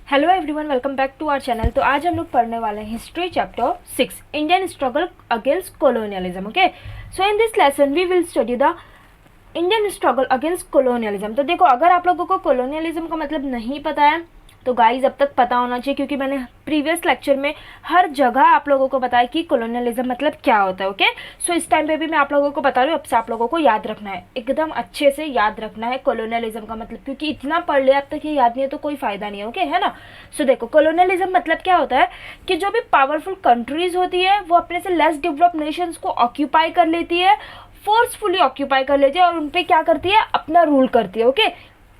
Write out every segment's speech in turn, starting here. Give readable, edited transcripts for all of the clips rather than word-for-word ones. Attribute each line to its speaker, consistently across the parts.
Speaker 1: Hello everyone, welcome back to our channel. तो आज हम लोग पढ़ने वाले हैं history chapter 6 Indian struggle against colonialism. Okay, so in this lesson we will study the Indian struggle against colonialism. तो देखो, अगर आप लोगों को कोलोनियलिज्म का मतलब नहीं पता है तो गाइज अब तक पता होना चाहिए, क्योंकि मैंने प्रीवियस लेक्चर में हर जगह आप लोगों को बताया कि कोलोनियलिज्म मतलब क्या होता है। ओके, सो इस टाइम पे भी मैं आप लोगों को बता रही हूँ, अब से आप लोगों को याद रखना है, एकदम अच्छे से याद रखना है कोलोनियलिज्म का मतलब, क्योंकि इतना पढ़ लिया अब तक ये याद नहीं है तो कोई फ़ायदा नहीं है। ओके, है ना। सो देखो, कोलोनियलिज्म मतलब क्या होता है कि जो भी पावरफुल कंट्रीज़ होती है वो अपने से लेस डेवलप्ड नेशंस को ऑक्यूपाई कर लेती है, फोर्सफुली ऑक्यूपाई कर लेती है और उन पर क्या करती है, अपना रूल करती है। ओके,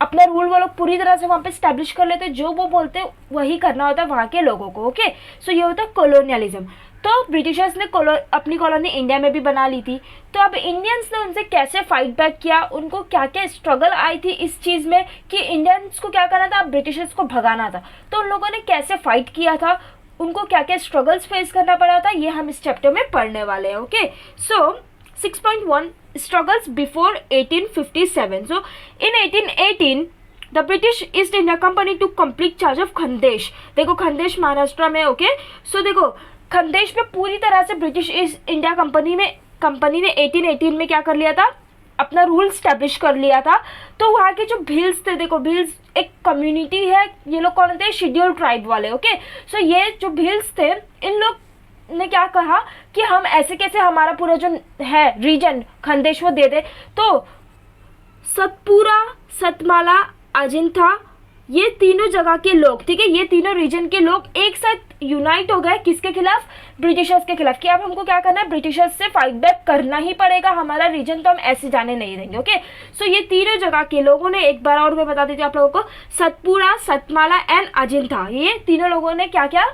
Speaker 1: अपना रूल वो लोग पूरी तरह से वहाँ पे स्टैब्लिश कर लेते हैं, जो वो बोलते हैं वही करना होता है वहाँ के लोगों को। ओके, सो ये होता है कोलोनियलिज्म। तो ब्रिटिशर्स ने अपनी कॉलोनी इंडिया में भी बना ली थी, तो अब इंडियंस ने उनसे कैसे फाइट बैक किया, उनको क्या क्या स्ट्रगल आई थी इस चीज़ में कि इंडियंस को क्या करना था, ब्रिटिशर्स को भगाना था, तो उन लोगों ने कैसे फाइट किया था, उनको क्या क्या स्ट्रगल्स फेस करना पड़ा था, ये हम इस चैप्टर में पढ़ने वाले हैं। Okay, so 6.1 struggles before 1857. So in 1818 the British East India Company took complete charge of खंडेश। देखो, खंडेश महाराष्ट्र में। ओके, सो देखो, खंडेश में पूरी तरह से ब्रिटिश ईस्ट इंडिया कंपनी ने 1818 में क्या कर लिया था, अपना रूल स्टैब्लिश कर लिया था। तो वहाँ के जो भील्स थे, देखो भील्स एक कम्युनिटी है, ये लोग कौन थे, शेड्यूल ट्राइब वाले। ओके, सो ये जो भील्स थे, इन लोग ने क्या कहा कि हम ऐसे कैसे हमारा पूरा जो है रीजन खंडेश वो दे दे। तो सतपुरा, सतमाला, अजिंठा, ये तीनों जगह के लोग, ठीक है, ये तीनों रीजन के लोग एक साथ यूनाइट हो गए किसके खिलाफ, ब्रिटिशर्स के खिलाफ, कि अब हमको क्या करना है, ब्रिटिशर्स से फाइट बैक करना ही पड़ेगा, हमारा रीजन तो हम ऐसे जाने नहीं देंगे। ओके, सो ये तीनों जगह के लोगों ने, एक बार और मैं बता देती हूँ आप लोगों को, सतपुरा, सतमाला एंड अजिंठा, ये तीनों लोगों ने क्या क्या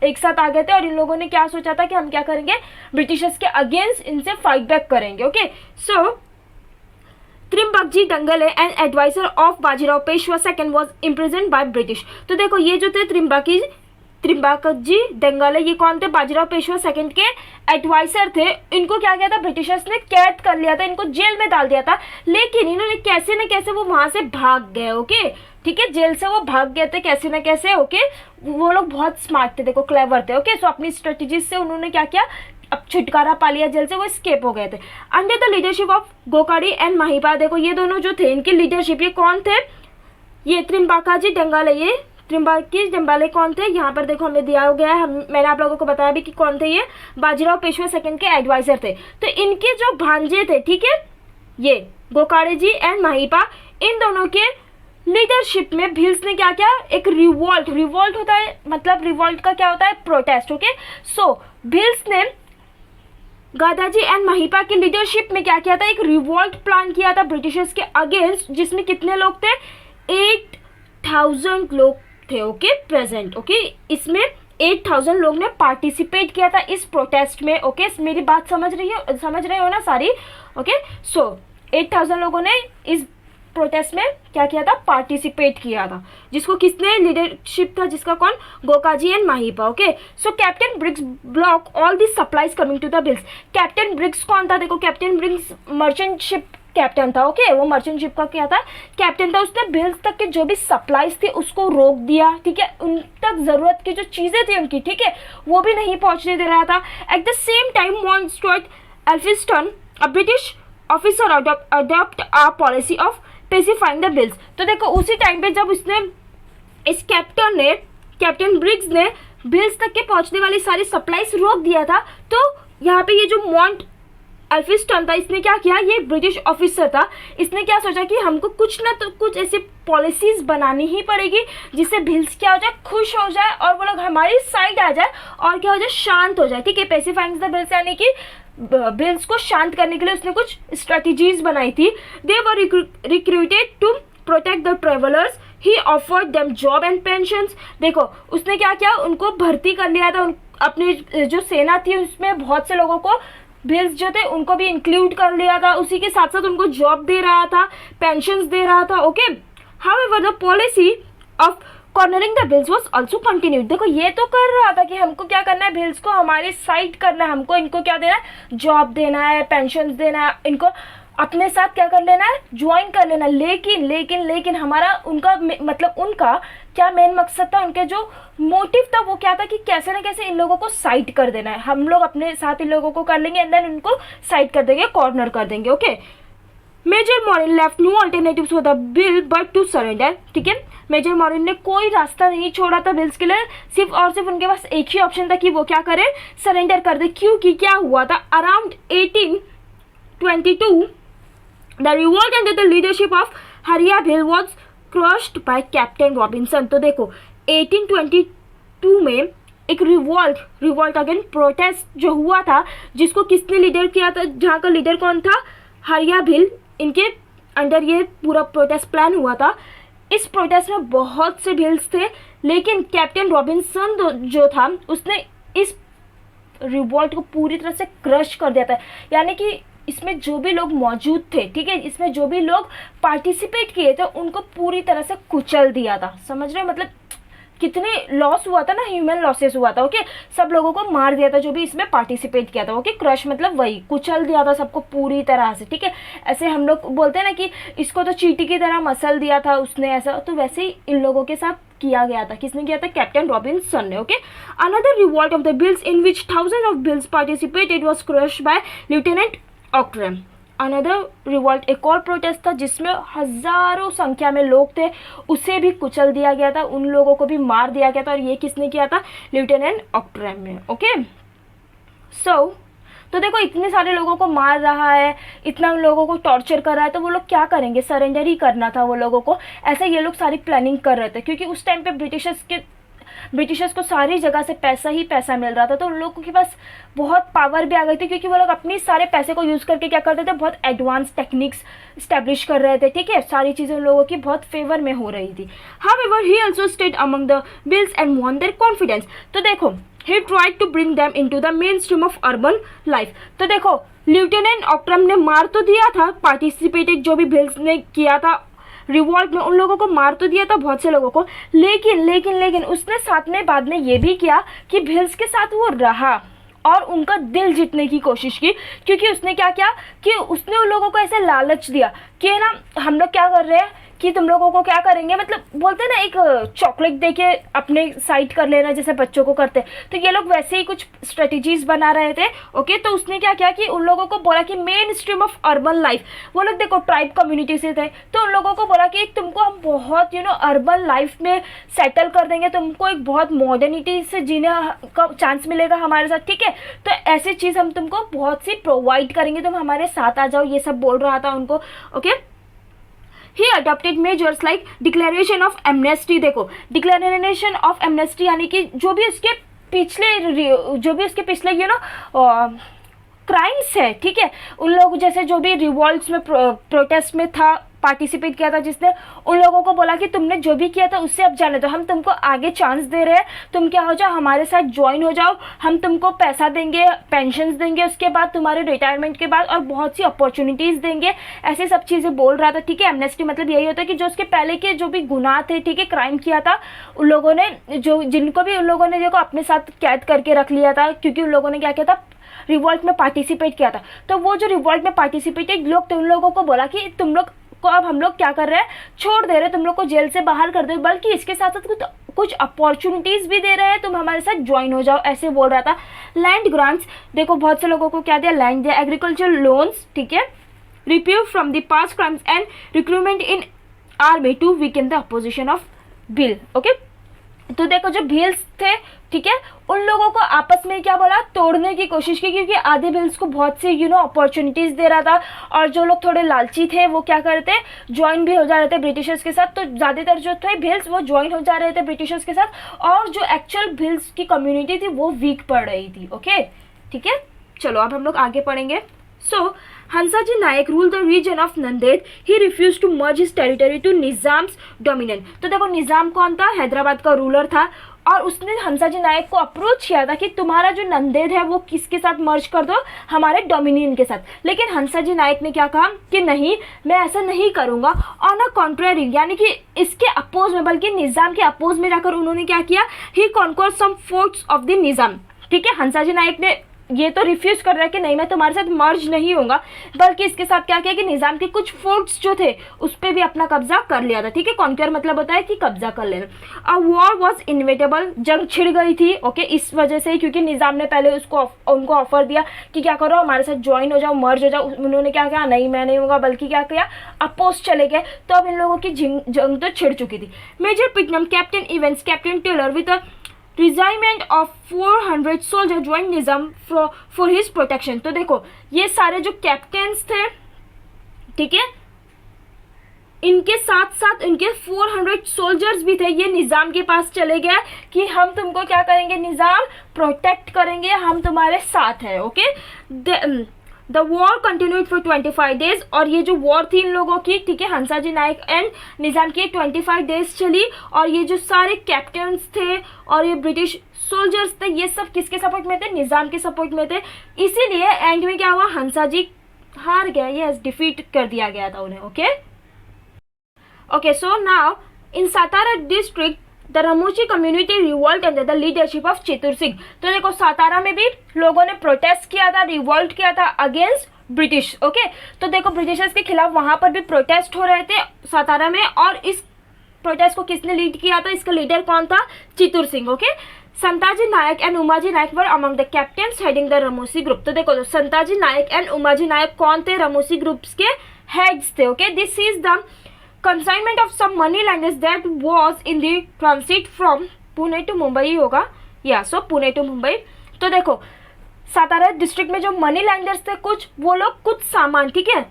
Speaker 1: एक साथ आ गए थे और इन लोगों ने क्या सोचा था कि हम क्या करेंगे, ब्रिटिशर्स के अगेंस्ट इनसे फाइट बैक करेंगे। Okay, so Trimbakji Dengle and adviser of Bajirao Peshwa second was imprisoned by British. तो देखो, ये जो थे त्रिम्बकजी डंगले, ये कौन थे, बाजीराव पेशवा सेकंड के एडवाइजर थे। इनको क्या किया था, ब्रिटिशर्स ने कैद कर लिया था, इनको जेल में डाल दिया था, लेकिन इन्होंने कैसे न कैसे वो वहां से भाग गए। ओके, ठीक है, जेल से वो भाग गए थे कैसे न कैसे। ओके, वो लोग बहुत स्मार्ट थे, देखो क्लेवर थे। ओके, सो अपनी स्ट्रेटेजी से उन्होंने क्या किया, अब छुटकारा पा लिया जेल से, वो स्केप हो गए थे under the leadership of Gokadi and Mahipa. देखो, ये दोनों जो थे, इनकी लीडरशिप, ये कौन थे, ये त्रिम्बकाजी डंगाले, ये त्रिम्बकी डंगाले कौन थे, यहाँ पर देखो हमें दिया गया है, मैंने आप लोगों को बताया भी कि कौन थे, ये बाजीराव पेशवा सेकंड के एडवाइजर थे। तो इनके जो भांजे थे, ठीक है, ये गोकाड़ी जी एंड महिपा, इन दोनों के लीडरशिप में भील्स ने क्या किया, एक रिवॉल्ट होता है, मतलब रिवॉल्ट का क्या होता है, प्रोटेस्ट। ओके, सो भील्स ने गादाजी एंड महिपा की लीडरशिप में क्या किया था, एक रिवॉल्ट प्लान किया था ब्रिटिशर्स के अगेंस्ट, जिसमें कितने लोग थे, 8000 लोग थे। Okay, present. ओके, इसमें 8000 लोग ने पार्टिसिपेट किया था इस प्रोटेस्ट में। ओके, मेरी बात समझ रहे हो ना सारी। ओके, सो 8000 लोगों ने इस प्रोटेस्ट में क्या किया था, पार्टिसिपेट किया था, जिसको किसने लीडरशिप था, जिसका कौन, Gokaji and Mahipa. Okay, so captain Briggs block all the supplies coming to the Bhils. Captain Briggs कौन था, देखो captain Briggs merchant ship captain था। ओके, वो मर्चेंट शिप का क्या था, कैप्टन था, उसने बिल्स तक के जो भी सप्लाईज थी उसको रोक दिया, ठीक है, उन तक जरूरत की जो चीजें थी उनकी, ठीक है, वो भी नहीं पहुंचने दे रहा था। At the same time Mount Stuart Elphinstone, a British officer, adopt a policy of specifying the Bhils. तो देखो, उसी टाइम पे जब उसने, इस कैप्टन ब्रिग्स ने बिल्स तक के पहुंचने वाली सारी सप्लाईज रोक दिया था, तो यहाँ पे ये जो मॉन्ट एल्फिंस्टन था, इसने क्या किया, ये ब्रिटिश ऑफिसर था, इसने क्या सोचा कि हमको कुछ ना तो कुछ ऐसी पॉलिसीज बनानी ही पड़ेगी जिससे बिल्स क्या हो जाए, खुश हो जाए और वो लोग हमारी साइड आ जाए और क्या हो जाए, शांत हो जाए। ठीक है, पेसिफाइंग द बिल्स यानी कि बिल्स को शांत करने के लिए उसने कुछ स्ट्रेटजीज बनाई थी। They were recruited to protect the travellers, he offered them job and pensions. देखो, उसने क्या किया, उनको भर्ती कर लिया था, अपनी जो सेना थी उसमें बहुत से लोगों को, बिल्स जो थे उनको भी इंक्लूड कर लिया था, उसी के साथ साथ उनको जॉब दे रहा था, पेंशंस दे रहा था। Okay, however the policy of cornering the bills was also continued. देखो, ये तो कर रहा था कि हमको क्या करना है, बिल्स को हमारी साइड करना है, हमको इनको क्या देना है, जॉब देना है, पेंशन देना है, इनको अपने साथ क्या कर लेना है, ज्वाइन कर लेना। लेकिन लेकिन लेकिन हमारा उनका मतलब उनका क्या मेन मकसद था, उनके जो मोटिव था वो क्या था कि कैसे ना कैसे इन लोगों को साइड कर देना है, हम लोग अपने साथ इन लोगों को कर लेंगे एंड देन उनको साइड कर देंगे, कॉर्नर कर देंगे। Okay, major Morin left no alternatives for the Bhil but to surrender. ठीक है, मेजर मॉरिन ने कोई रास्ता नहीं छोड़ा था बिल्स के लिए, सिर्फ और सिर्फ उनके पास एक ही ऑप्शन था कि वो क्या करे, सरेंडर कर दे। क्योंकि क्या हुआ था, around 1822 the revolt under the leadership of Hariya Bhil was crushed by captain Robinson. तो देखो 1822 में एक रिवॉल्ट अगेन प्रोटेस्ट जो हुआ था, जिसको किसने लीडर किया था, जहाँ का लीडर कौन था, हरिया भिल, इनके अंडर ये पूरा प्रोटेस्ट प्लान हुआ था। इस प्रोटेस्ट में बहुत से भिल्स थे, लेकिन कैप्टन रॉबिन्सन जो था उसने इस रिवॉल्ट को पूरी तरह से क्रश कर दिया था। यानी कि इसमें जो भी लोग मौजूद थे, ठीक है, इसमें जो भी लोग पार्टिसिपेट किए थे उनको पूरी तरह से कुचल दिया था। समझ रहे हो, मतलब कितने लॉस हुआ था ना, ह्यूमन लॉसेस हुआ था। ओके, सब लोगों को मार दिया था जो भी इसमें पार्टिसिपेट किया था। ओके, क्रश मतलब वही, कुचल दिया था सबको पूरी तरह से। ठीक है, ऐसे हम लोग बोलते हैं ना कि इसको तो चींटी की तरह मसल दिया था उसने, ऐसा तो वैसे ही इन लोगों के साथ किया गया था। किसने किया था, कैप्टन रॉबिन्सन ने। Okay, another revolt of the Bhils in which thousand of Bhils participated was crushed by lieutenant Outram. Another revolt, एक और प्रोटेस्ट था जिसमें हजारों संख्या में लोग थे, उसे भी कुचल दिया गया था, उन लोगों को भी मार दिया गया था। और ये किसने किया था, लेफ्टिनेंट ऑक्ट्रम ने। ओके, तो देखो इतने सारे लोगों को मार रहा है, इतना लोगों को टॉर्चर कर रहा है, तो वो लोग क्या करेंगे, सरेंडर ही करना था वो लोगों को। ऐसे ये लोग सारी प्लानिंग कर रहे थे, क्योंकि उस टाइम पे ब्रिटिशर्स को सारी जगह से पैसा ही पैसा मिल रहा था, तो उन लोगों के पास बहुत पावर भी आ गई थी, क्योंकि वो लोग अपनी सारे पैसे को यूज़ करके क्या करते थे, बहुत एडवांस टेक्निक्स स्टैब्लिश कर रहे थे। ठीक है, सारी चीज़ें उन लोगों की बहुत फेवर में हो रही थी। However he also stayed among the Bhils and won their confidence. तो देखो he tried to bring them into the mainstream of urban life. तो देखो लेफ्टिनेंट ऑक्ट्रम ने मार तो दिया था, पार्टिसिपेटेड जो भी बिल्स ने किया था रिवॉल्ट में, उन लोगों को मार तो दिया था बहुत से लोगों को, लेकिन उसने साथ में बाद में ये भी किया कि भिल्स के साथ वो रहा और उनका दिल जीतने की कोशिश की। क्योंकि उसने क्या किया कि उसने उन लोगों को ऐसे लालच दिया कि ना हम लोग क्या कर रहे हैं कि तुम लोगों को क्या करेंगे, मतलब बोलते हैं ना एक चॉकलेट दे के अपने साइड कर लेना, जैसे बच्चों को करते हैं, तो ये लोग वैसे ही कुछ स्ट्रेटजीज बना रहे थे। ओके, तो उसने क्या किया कि उन लोगों को बोला कि main stream of urban life, वो लोग देखो ट्राइब कम्युनिटी से थे, तो उन लोगों को बोला कि तुमको हम बहुत अर्बन लाइफ में सेटल कर देंगे, तुमको एक बहुत मॉडर्निटी से जीने का चांस मिलेगा हमारे साथ। ठीक है, तो ऐसी चीज़ हम तुमको बहुत सी प्रोवाइड करेंगे, तुम हमारे साथ आ जाओ, ये सब बोल रहा था उनको। Okay, he adopted measures like declaration of amnesty. देखो डिक्लेरेशन ऑफ एमनेस्टी यानी कि जो भी उसके पिछले क्राइम्स है, ठीक है, उन लोग जैसे जो भी रिवॉल्ट्स में प्रोटेस्ट में था, पार्टिसिपेट किया था जिसने, उन लोगों को बोला कि तुमने जो भी किया था उससे अब जाने दो, हम तुमको आगे चांस दे रहे हैं, तुम क्या हो जाओ, हमारे साथ ज्वाइन हो जाओ, हम तुमको पैसा देंगे, पेंशन्स देंगे, उसके बाद तुम्हारे रिटायरमेंट के बाद और बहुत सी अपॉर्चुनिटीज़ देंगे, ऐसे सब चीज़ें बोल रहा था। ठीक है, एमनेस्टी मतलब यही होता है कि जो उसके पहले के जो भी गुनाह थे, ठीक है, क्राइम किया था, उन लोगों ने जिनको भी उन लोगों ने देखो अपने साथ कैद करके रख लिया था, क्योंकि उन लोगों ने क्या किया था, रिवॉल्ट में पार्टिसिपेट किया था। तो वो जो रिवॉल्ट में पार्टिसिपेटेड लोग थे, उन लोगों को बोला कि तुम लोग को अब हम लोग क्या कर रहे हैं, छोड़ दे रहे हैं, तुम लोग को जेल से बाहर कर दे, बल्कि इसके साथ साथ कुछ अपॉर्चुनिटीज़ भी दे रहे हैं, तुम हमारे साथ ज्वाइन हो जाओ, ऐसे बोल रहा था। लैंड ग्रांट्स, देखो बहुत से लोगों को क्या दिया, लैंड दिया, एग्रीकल्चर लोन्स, ठीक है, reprieve from the past crimes and recruitment in army to weaken the opposition of Bhil. Okay, तो देखो जो बिल्स थे, ठीक है, उन लोगों को आपस में क्या बोला, तोड़ने की कोशिश की, क्योंकि आधे बिल्स को बहुत सी अपॉर्चुनिटीज़ दे रहा था, और जो लोग थोड़े लालची थे वो क्या करते, ज्वाइन भी हो जा रहे थे ब्रिटिशर्स के साथ। तो ज़्यादातर जो थे बिल्स वो ज्वाइन हो जा रहे थे ब्रिटिशर्स के साथ, और जो एक्चुअल बिल्स की कम्युनिटी थी वो वीक पड़ रही थी। ओके, ठीक है, चलो अब हम लोग आगे पढ़ेंगे। So Hansaji Nayak rule the region of Nanded, he refuse to merge his territory to Nizam's dominant. तो देखो निज़ाम कौन था, हैदराबाद का रूलर था, और उसने हंसाजी नायक को अप्रोच किया था कि तुम्हारा जो नंदेद है वो किसके साथ मर्ज कर दो, हमारे डोमिनियन के साथ। लेकिन हंसाजी नायक ने क्या कहा कि नहीं, मैं ऐसा नहीं करूँगा। ऑन अ कॉन्ट्रेरी, यानी कि इसके अपोज में, बल्कि निज़ाम के अपोज में जाकर उन्होंने क्या किया, ही कॉन्क्वर्ड सम फोर्ट्स ऑफ द निज़ाम। ठीक है, हंसाजी नायक ने ये तो रिफ्यूज़ कर रहा है कि नहीं मैं तुम्हारे साथ मर्ज नहीं होऊंगा, बल्कि इसके साथ क्या किया कि निज़ाम के कुछ फोर्ट्स जो थे उस पर भी अपना कब्जा कर लिया था। ठीक है, कॉन्क्योर मतलब होता है कि कब्जा कर लेना। अ वॉर वॉज इनविटेबल, जंग छिड़ गई थी। ओके, इस वजह से, क्योंकि निज़ाम ने पहले उनको ऑफर दिया कि क्या करो हमारे साथ ज्वाइन हो जाओ, मर्ज हो जाओ। उन्होंने क्या किया, नहीं मैं नहीं होगा, बल्कि क्या किया, अपोज चले गए। तो अब इन लोगों की जंग तो छिड़ चुकी थी। Major Putnam, captain Evans, captain Taylor with a regiment of 400 soldiers joined Nizam for his protection। तो देखो ये सारे जो कैप्टन्स थे, ठीक है, इनके साथ साथ इनके 400 सोल्जर्स भी थे। ये निज़ाम के पास चले गए कि हम तुमको क्या करेंगे, निज़ाम प्रोटेक्ट करेंगे, हम तुम्हारे साथ हैं। Okay, the war continued for 25 days. और ये जो वॉर थी इन लोगों की, ठीक है, हंसाजी नायक एंड निज़ाम की 25 डेज चली। और ये जो सारे कैप्टन्स थे और ये ब्रिटिश सोल्जर्स थे, ये सब किसके सपोर्ट में थे, निज़ाम के सपोर्ट में थे। इसीलिए एंड में क्या हुआ, हंसाजी हार गया, ये डिफीट कर दिया गया था उन्हें। Okay, so now in Satara district the Ramoshi community revolt under the leadership of Chatur Singh. तो देखो सातारा में भी लोगों ने प्रोटेस्ट किया था, रिवॉल्ट किया था अगेंस्ट ब्रिटिश। ओके, तो देखो ब्रिटिशर्स के खिलाफ वहां पर भी प्रोटेस्ट हो रहे थे सातारा में। और इस प्रोटेस्ट को किसने लीड किया था, इसका लीडर कौन था, Chatur Singh. Okay, Santaji Nayak and Umaji Naik were among the captains heading the Ramosi group. तो देखो संताजी नायक एंड उमाजी नायक कौन थे, रमोसी ग्रुप्स के हेड्स थे। Okay, this is the consignment of some money lenders that was in the transit from Pune to Mumbai होगा, या सो पुणे टू मुंबई। तो देखो सातारा डिस्ट्रिक्ट में जो मनी लैंडर्स थे कुछ, वो लोग कुछ सामान, ठीक है,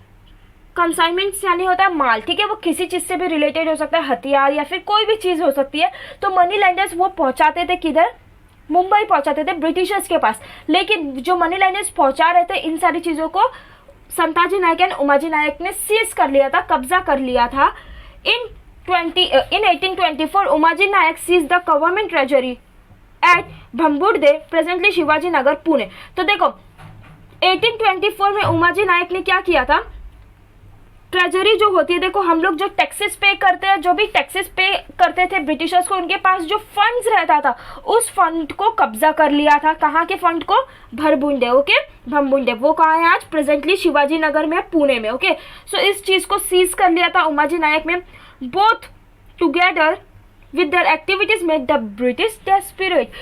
Speaker 1: कंसाइनमेंट्स यानी होता है माल, ठीक है, वो किसी चीज़ से भी रिलेटेड हो सकता है, हथियार या फिर कोई भी चीज़ हो सकती है। तो मनी लैंडर्स वो पहुंचाते थे किधर, मुंबई पहुंचाते थे ब्रिटिशर्स के पास। लेकिन जो मनी लैंडर्स पहुंचा रहे थे इन सारी चीज़ों को, संताजी नायक एंड उमाजी नायक ने सीज कर लिया था, कब्जा कर लिया था। In 1824 Umaji Nayak seize the government treasury at Bhamburde presently Shivaji Nagar Pune. तो देखो 1824 में उमाजी नायक ने क्या किया था, ट्रेजरी जो होती है, देखो हम लोग जो टैक्सेस पे करते हैं, जो भी टैक्सेस पे करते थे ब्रिटिशर्स को, उनके पास जो फंड्स रहता था उस फंड को कब्जा कर लिया था। कहाँ के फंड को, भरबुंडे। ओके, भंबुंडे वो कहाँ है आज, प्रेजेंटली शिवाजी नगर में, पुणे में। ओके, सो इस चीज़ को सीज कर लिया था उमाजी नायक में। Both together with their activities made the British desperate.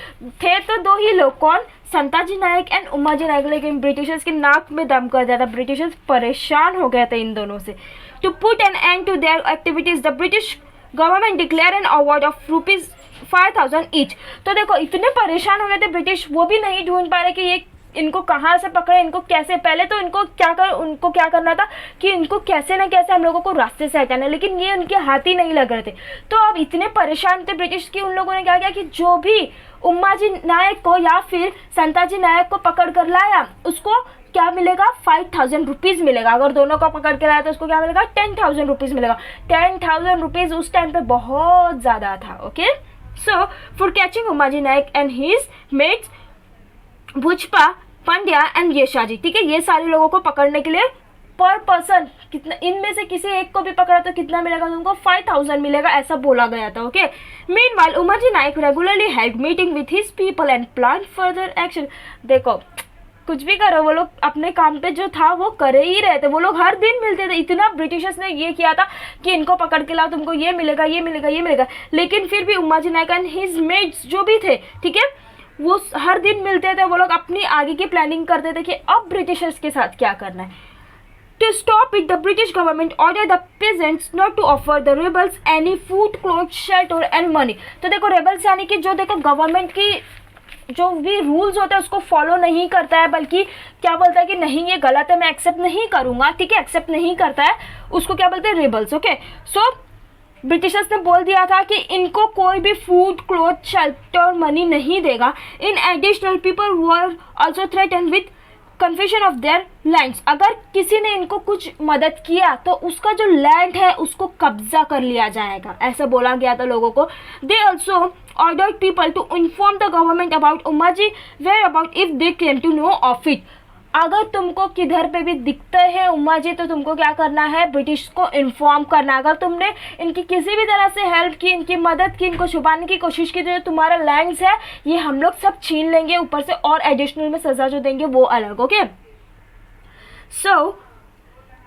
Speaker 1: थे तो दो ही लोग, कौन, संताजी नायक एंड उमाजी नायक, लेकिन ब्रिटिशर्स के नाक में दम कर दिया था। ब्रिटिशर्स परेशान हो गए थे इन दोनों से। To put an end to their activities the British government declare an award of ₹5,000 each. तो देखो इतने परेशान हो गए थे ब्रिटिश, वो भी नहीं ढूंढ पा रहे कि ये इनको कहाँ से पकड़े, इनको कैसे, पहले तो उनको क्या करना था कि इनको कैसे ना कैसे हम लोगों को रास्ते से हटाना, लेकिन ये उनके हाथ ही नहीं लग रहे थे। तो अब इतने परेशान थे ब्रिटिश की, उन लोगों ने क्या किया कि जो भी उमाजी नायक को या फिर संताजी नायक को पकड़ कर लाया, उसको क्या मिलेगा, 5,000 रुपीज़ मिलेगा। अगर दोनों को पकड़ के लाया तो उसको क्या मिलेगा, 10,000 रुपीज़ मिलेगा। 10,000 रुपीज़ उस टाइम पे बहुत ज़्यादा था। Okay, so for catching Umaji Nayak and his mates Bhujpa, Pandya and Yashaji, ठीक है, ये सारे लोगों को पकड़ने के लिए पर पर्सन कितना, इनमें से किसी एक को भी पकड़ा तो कितना मिलेगा तुमको, 5,000 मिलेगा, ऐसा बोला गया था। Okay, meanwhile Umaji Naik regularly held meeting with his people and plan further action. देखो कुछ भी करो, वो लोग अपने काम पे जो था वो करे ही रहे थे। वो लोग हर दिन मिलते थे। इतना ब्रिटिशर्स ने ये किया था कि इनको पकड़ के लाओ, तुमको ये मिलेगा, ये मिलेगा, ये मिलेगा। लेकिन फिर भी Umaji Nayak and his mats जो भी थे, ठीक है, वो हर दिन मिलते थे। वो लोग अपनी आगे की प्लानिंग करते थे कि अब ब्रिटिशर्स के साथ क्या करना है। To stop it the British government order the peasants not to offer the rebels any food, cloth, shelter and money. तो देखो रेबल्स यानी कि जो देखो गवर्नमेंट की जो भी रूल्स होते हैं उसको फॉलो नहीं करता है, बल्कि क्या बोलता है कि नहीं ये गलत है, मैं एक्सेप्ट नहीं करूँगा, ठीक है, एक्सेप्ट नहीं करता है, उसको क्या बोलते हैं, रेबल्स। ओके, सो ब्रिटिशर्स ने बोल दिया था कि इनको कोई भी फूड, क्लोथ, शेल्टर, मनी नहीं देगा। In additional people were also threaten with confession of their lands. अगर किसी ने इनको कुछ मदद किया तो उसका जो लैंड है उसको कब्जा कर लिया जाएगा, ऐसा बोला गया था लोगों को। They also ordered people to inform the government about Umaji where about if they came to know of it. अगर तुमको किधर पे भी दिखते हैं उमा जी तो तुमको क्या करना है, ब्रिटिश को इन्फॉर्म करना। अगर तुमने इनकी किसी भी तरह से हेल्प की, इनकी मदद की, इनको छुपाने की कोशिश की, तो जो तुम्हारा लैंड्स है ये हम लोग सब छीन लेंगे, ऊपर से और एडिशनल में सजा जो देंगे वो अलग। Okay, so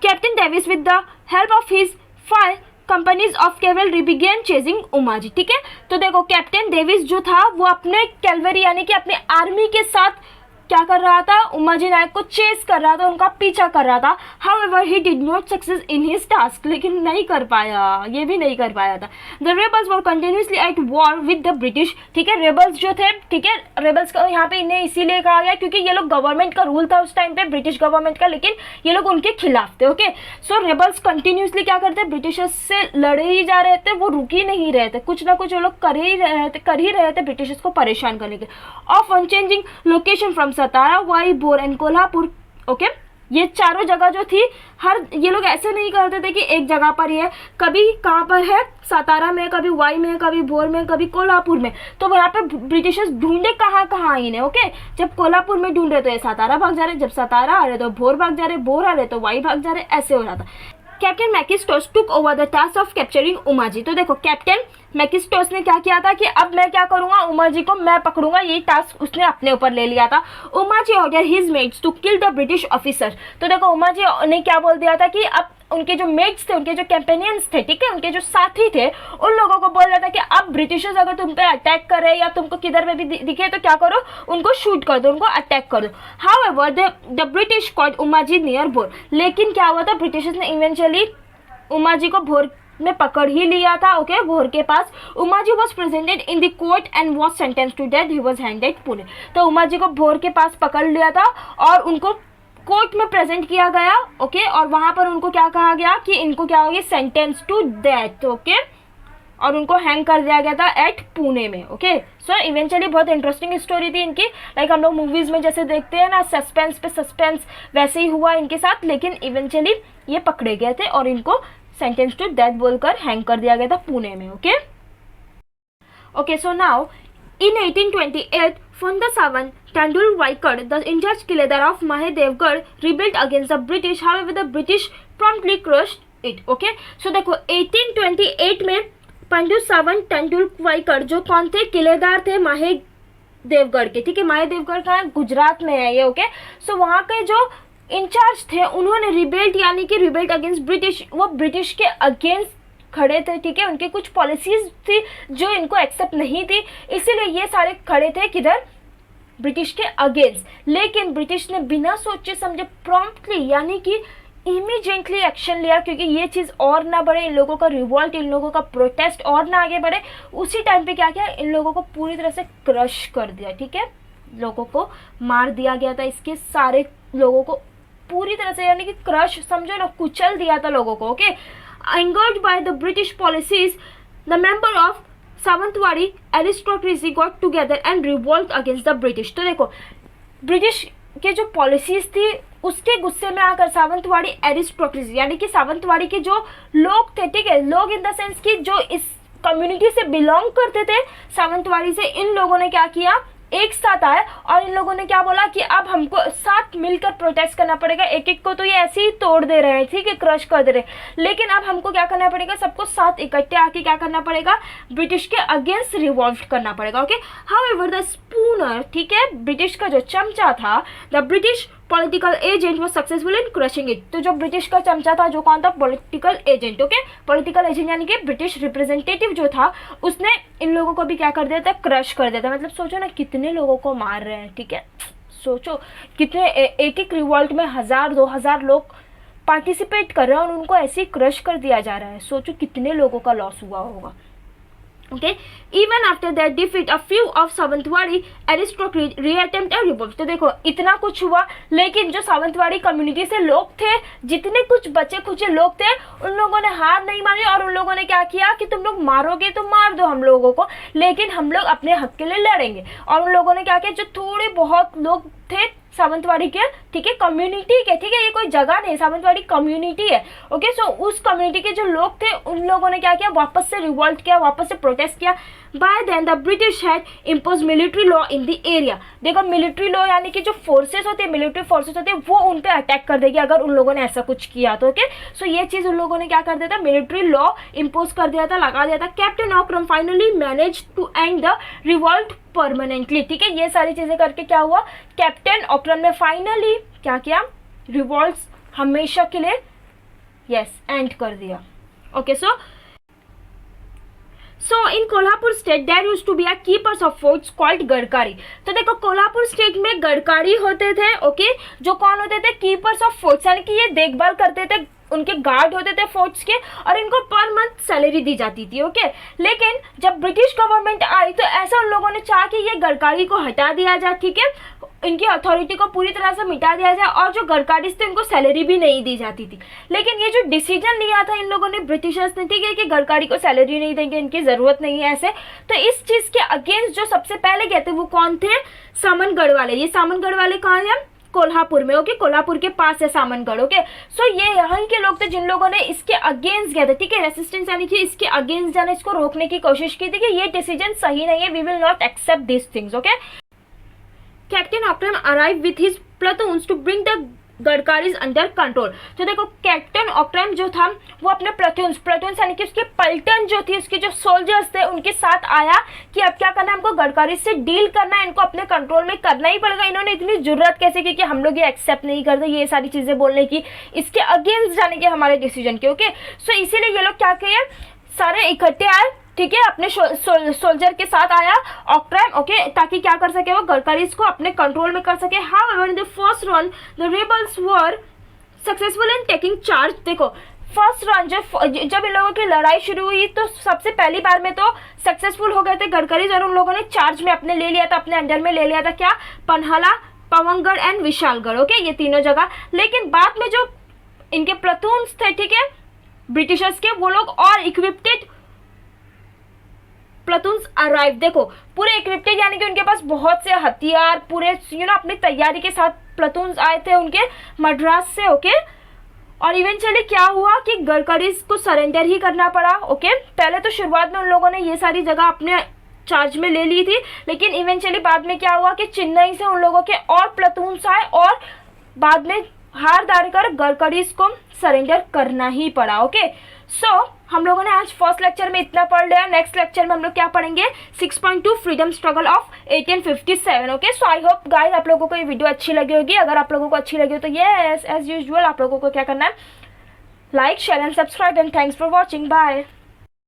Speaker 1: captain Davis with the help of his 5 companies of cavalry began chasing Uma ji. ठीक है, तो देखो कैप्टन डेविस जो था वो अपने कैवलरी यानी कि अपने आर्मी के साथ क्या कर रहा था, उमा जी नायक को चेस कर रहा था, उनका पीछा कर रहा था। However he did not success in his task, लेकिन नहीं कर पाया, ये भी नहीं कर पाया था। The rebels were continuously at war with the British. ठीक है, रेबल्स जो थे, ठीक है, रेबल्स का यहाँ पे इन्हें इसीलिए कहा गया क्योंकि ये लोग गवर्नमेंट का रूल था उस टाइम पे, ब्रिटिश गवर्नमेंट का, लेकिन ये लोग उनके खिलाफ थे। ओके, सो रेबल्स कंटिन्यूसली क्या करते, ब्रिटिशर्स से लड़े ही जा रहे थे, वो रुक ही नहीं रहे थे, कुछ ना कुछ वो लोग कर ही रहे थे ब्रिटिशर्स को परेशान करने के। Of unchanging location from Satara, Wai, Bhor and Kolhapur. Okay, ये चारों जगह जो थी, हर ये लोग ऐसे नहीं करते थे कि एक जगह पर ही है, कभी कहाँ पर है, सतारा में, कभी वाई में, कभी भोर में, कभी कोल्हापुर में। तो यहाँ पे ब्रिटिशर्स ढूंढे कहाँ कहाँ इन्हें। ओके, जब कोल्हापुर में ढूंढ रहे तो ये सतारा भाग जा रहे, जब सतारा आ रहे तो भोर भाग जा रहे, भोर आ रहे तो वाई भाग जा रहे, ऐसे हो जाता। Captain Mackintosh took over the task of capturing Uma ji. तो देखो कैप्टन मैकिस्टोस ने क्या किया था कि अब मैं क्या करूंगा, उमा जी को मैं पकड़ूंगा, ये टास्क उसने अपने ऊपर ले लिया था। Uma ji order his mates to kill the British officer. तो देखो उमा जी ने क्या बोल दिया था कि अब उनके जो मेट्स थे, उनके जो कैंपेनियंस थे, ठीक है, उनके जो साथी थे, उन लोगों को बोल रहा था कि अब ब्रिटिशर्स अगर तुम पे अटैक करे या तुमको किधर में भी दिखे तो क्या करो, उनको शूट कर दो, उनको अटैक कर दो। However the British caught Uma ji near Bhor. लेकिन क्या हुआ था, ब्रिटिशर्स ने इवेंचुअली उमा जी को भोर में पकड़ ही लिया था। ओके, भोर के पास Uma ji was presented in the court and was sentence to death, he was handed Pune. तो उमा जी को भोर के पास पकड़ लिया था और उनको कोर्ट में प्रेजेंट किया गया। ओके, और वहां पर उनको क्या कहा गया कि इनको क्या होगी, सेंटेंस टू डेथ। ओके, और उनको हैंग कर दिया गया था एट पुणे में। ओके, सो इवेंचुअली बहुत इंटरेस्टिंग स्टोरी थी इनकी, लाइक हम लोग मूवीज में जैसे देखते हैं ना, सस्पेंस पे सस्पेंस, वैसे ही हुआ इनके साथ। लेकिन इवेंचुअली ये पकड़े गए थे और इनको सेंटेंस टू डेथ बोलकर हैंग कर दिया गया था पुणे में। Okay, okay, so now in 1828, Fonda Savan Tendulkar, the in-charge Kiledar of Mahadevgarh, rebelled against the British. However, the British promptly crushed it. Okay, so देखो 1828 में पंडू सावन तेंदुलकर जो कौन थे, किलेदार थे महादेवगढ़ के। ठीक है, महादेवगढ़ का गुजरात में है ये। ओके, सो वहाँ के जो इंचार्ज थे उन्होंने रिबेल्ट यानी कि रिबेल्ट अगेंस्ट ब्रिटिश, वो ब्रिटिश के अगेंस्ट खड़े थे। ठीक है, उनके कुछ पॉलिसीज थी जो इनको एक्सेप्ट नहीं थी, इसीलिए ये सारे खड़े थे किधर, ब्रिटिश के अगेंस्ट। लेकिन ब्रिटिश ने बिना सोचे समझे प्रॉम्प्टली यानी कि इमीडिएटली एक्शन लिया, क्योंकि ये चीज़ और ना बढ़े, इन लोगों का रिवॉल्ट, इन लोगों का प्रोटेस्ट और ना आगे बढ़े। उसी टाइम पे क्या किया, इन लोगों को पूरी तरह से क्रश कर दिया। ठीक है, लोगों को मार दिया गया था, इसके सारे लोगों को पूरी तरह से यानी कि क्रश समझो ना, कुचल दिया था लोगों को। Okay, angered by the British policies, the member of Sawantwadi aristocracy got together and revolt against the British। तो देखो ब्रिटिश के जो पॉलिसीज थी उसके गुस्से में आकर सावंतवाड़ी एरिस्टोक्रेसी यानी कि सावंतवाड़ी के जो लोग थे, ठीक है, लोग इन द सेंस कि जो इस कम्युनिटी से बिलोंग करते थे सावंतवाड़ी से, इन लोगों ने क्या किया, एक साथ आए और इन लोगों ने क्या बोला कि अब हमको साथ मिलकर प्रोटेस्ट करना पड़ेगा। एक एक को तो ये ऐसे ही तोड़ दे रहे हैं, ठीक है, क्रश कर दे रहे हैं, लेकिन अब हमको क्या करना पड़ेगा, सबको साथ इकट्ठे आके क्या करना पड़ेगा, ब्रिटिश के अगेंस्ट रिवॉल्ट करना पड़ेगा। ओके, हाउएवर द स्पूनर, ठीक है, ब्रिटिश का जो चमचा था, द ब्रिटिश पॉलिटिकल एजेंट वो सक्सेसफुल इन क्रशिंग इट। तो जो ब्रिटिश का चमचा था, जो कौन था, political agent. Okay, political agent यानी कि ब्रिटिश रिप्रेजेंटेटिव जो था, उसने इन लोगों को भी क्या कर दिया था, क्रश कर दिया था। मतलब सोचो ना कितने लोगों को मार रहे हैं। ठीक है, सोचो कितने एक एक रिवॉल्ट में 1000-2000 लोग पार्टिसिपेट कर रहे हैं और उनको ऐसे ही क्रश कर दिया जा रहा है। सोचो कितने लोगों का लॉस हुआ होगा। Okay, even after their defeat, a few of Sawantwadi aristocracy reattempt a revolt। तो देखो इतना कुछ हुआ, लेकिन जो सावंतवाड़ी कम्युनिटी से लोग थे, जितने कुछ बचे खुचे लोग थे, उन लोगों ने हार नहीं मानी और उन लोगों ने क्या किया कि तुम लोग मारोगे तो मार दो हम लोगों को, लेकिन हम लोग अपने हक के लिए लड़ेंगे। और उन लोगों ने क्या किया, जो थोड़े बहुत लोग थे सावंतवाड़ी के, ठीक है, कम्युनिटी के, ठीक है, ये कोई जगह नहीं, सावंतवाड़ी कम्युनिटी है। ओके, सो उस कम्युनिटी के जो लोग थे उन लोगों ने क्या किया, वापस से रिवॉल्ट किया, वापस से प्रोटेस्ट किया। By then the British had impose military law in the area. देखो मिलिट्री लॉ यानी कि जो फोर्सेस होते हैं, मिलिट्री फोर्सेस होते हैं, वो उन पे अटैक कर देगी अगर उन लोगों ने ऐसा कुछ किया तो। ओके, सो ये चीज़ उन लोगों ने क्या कर दिया था, मिलिट्री लॉ इम्पोज कर दिया था, लगा दिया था। Captain Outram finally manage to end the revolt permanently, ठीक है, ये सारी चीज़ें करके क्या हुआ, कैप्टन ऑकरम ने फाइनली क्या किया, रिवॉल्ट हमेशा के लिए एंड कर दिया। Okay, so in Kolhapur state there used to be a keepers of forts called Gadkari. तो देखो कोल्हापुर स्टेट में गढ़कारी होते थे, ओके, जो कौन होते थे, कीपर्स ऑफ फोर्ट्स, यानी कि ये देखभाल करते थे, उनके गार्ड होते थे फोर्ट्स के, और इनको पर मंथ सैलरी दी जाती थी। ओके, लेकिन जब ब्रिटिश गवर्नमेंट आई तो ऐसा उन लोगों ने चाहा कि ये गढ़कारी को हटा दिया जाए, ठीक है, इनकी अथॉरिटी को पूरी तरह से मिटा दिया जाए, और जो गढ़कारी थे उनको सैलरी भी नहीं दी जाती थी। लेकिन ये जो डिसीजन लिया था इन लोगों ने, ब्रिटिशर्स ने, ठीक है, कि गढ़कारी को सैलरी नहीं देंगे, इनकी ज़रूरत नहीं है ऐसे, तो इस चीज़ के अगेंस्ट जो सबसे पहले गए थे वो कौन थे, सामनगढ़ वाले। ये सामनगढ़ वाले कहाँ हैं, कोल्हापुर में। ओके, कोल्हापुर के पास है सामनगढ़। ओके, सो ये यहाँ के लोग थे जिन लोगों ने इसके अगेंस्ट गए थे, ठीक है, रेसिस्टेंस यानी कि इसके अगेंस्ट जाने, इसको रोकने की कोशिश की थी कि ये डिसीजन सही नहीं है, we will not accept this things. Okay, captain Outram arrive with his platoons to bring the Gadkaris under control. तो देखो कैप्टन ऑकरम जो था वो अपने प्लाटून्स यानी कि उसकी पलटन जो थी, उसके जो सोल्जर्स थे उनके साथ आया कि अब क्या करना है, हमको गढ़कारी से डील करना है, इनको अपने कंट्रोल में करना ही पड़ेगा। इन्होंने इतनी जुर्रत कैसे की कि हम लोग ये एक्सेप्ट नहीं करते, ये सारी चीज़ें बोलने की, इसके अगेंस्ट जाने के हमारे डिसीजन के। ओके, सो इसीलिए ये लोग क्या किए, सारे इकट्ठे आए, ठीक है, अपने सोल्जर के साथ आया ऑकरम, ओके, ताकि क्या कर सके, वो गढ़कारीज को अपने कंट्रोल में कर सके। However in the first run the rebels were successful in taking charge. देखो फर्स्ट रन जब इन लोगों की लड़ाई शुरू हुई तो सबसे पहली बार में तो सक्सेसफुल हो गए थे गढ़कारीज, और उन लोगों ने चार्ज में अपने ले लिया था, अपने अंडर में ले लिया था क्या, पन्हाला, पवनगढ़ एंड विशालगढ़। ओके, ये तीनों जगह। लेकिन बाद में जो इनके प्लाटून्स थे, ठीक है, ब्रिटिशर्स के, वो लोग और इक्विप्टेड प्लाटून्स अराइव। देखो पूरे इक्विप्टेड यानी कि उनके पास बहुत से हथियार, पूरे अपनी तैयारी के साथ प्लाटून्स आए थे उनके मद्रास से। ओके, और इवेंचुअली क्या हुआ कि गढ़कारीज को सरेंडर ही करना पड़ा। ओके, पहले तो शुरुआत में उन लोगों ने ये सारी जगह अपने चार्ज में ले ली थी, लेकिन इवेंचुअली बाद में क्या हुआ कि चेन्नई से उन लोगों के और प्लाटून्स आए, और बाद में हार डालकर गढ़कारीज को सरेंडर करना ही पड़ा। ओके, सो हम लोगों ने आज फर्स्ट लेक्चर में इतना पढ़ लिया। नेक्स्ट लेक्चर में हम लोग क्या पढ़ेंगे, 6.2 freedom struggle of 1857। Okay, so I hope guys आप लोगों को ये वीडियो अच्छी लगी होगी। अगर आप लोगों को अच्छी लगी हो तो एज यूजुअल आप लोगों को क्या करना है, like, share and subscribe, and thanks for watching. Bye.